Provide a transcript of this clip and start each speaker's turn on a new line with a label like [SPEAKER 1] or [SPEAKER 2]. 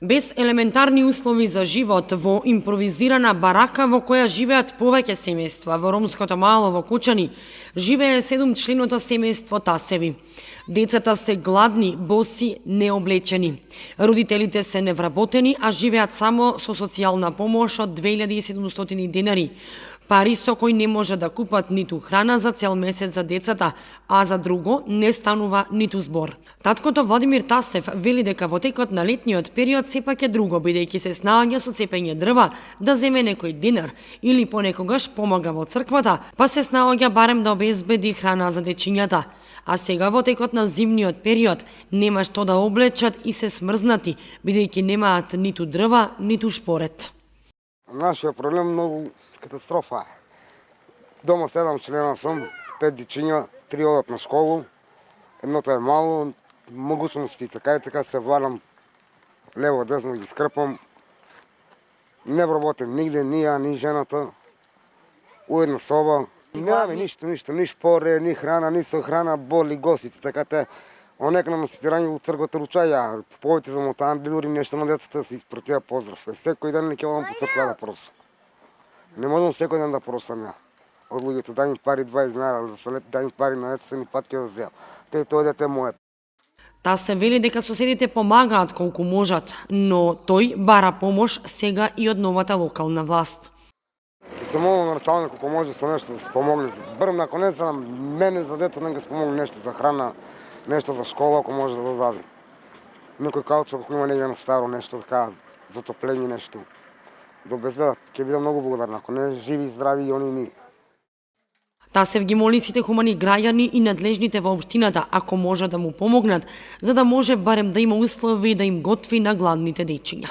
[SPEAKER 1] Без елементарни услови за живот во импровизирана барака во која живеат повеќе семејства во ромското мало во Кучани, живее 7-членото семејство Тасеви. Децата се гладни, боси, необлечени. Родителите се невработени, а живеат само со социјална помош од 2700 денари. Пари со кои не може да купат ниту храна за цел месец за децата, а за друго не станува ниту збор. Таткото Владимир Тасев вели дека во текот на летниот период сепак е друго, бидејќи се снаоѓа со цепење дрва да земе некој динар или понекогаш помага во црквата, па се снаоѓа барем да обезбеди храна за дечињата. А сега во текот на зимниот период нема што да облечат и се смрзнати, бидејќи немаат ниту дрва, ниту шпорет.
[SPEAKER 2] Нашиот проблем многу катастрофа е. Дома 7 члена сум, 5 дечиња, 3 одат на школу, едното е мало, могучности така и така се владам лево десно ги скрпам. Не вработим нигде, ни ја, ни жената, у една соба. Немаме ништо, ни шпоре, ни храна, ни сохрана, боли гостите, така те. Онека на спитирање во црквата ручаја, повеќе замотан, дури нешто на децата се испратија поздрав. Секој ден не ќе одам по црква да просам. Не можам секој ден да просам ја. Од луѓето дај ми пари 20 динара, да се лети дај ми пари на децата ни пат ќе да зел. Тоа дете мое.
[SPEAKER 1] Та се вели дека соседите помагаат колку можат, но тој бара помош сега и од новата локална власт.
[SPEAKER 2] Ке се молам на началник колку може со нешто да се помогне. Барем на конеца на мене за децата да ги спомогне нешто за храна, нешто за школа ако може да даде. Некој каучо ако има негде на старо нешто така за топлење нешто. Да обезбедат. Ќе бидам многу благодарна ако не живи и здрави и они ние.
[SPEAKER 1] Тасев ги моли сите хумани граѓани и надлежните во општината ако може да му помогнат, за да може барем да има услови да им готви на гладните дечиња.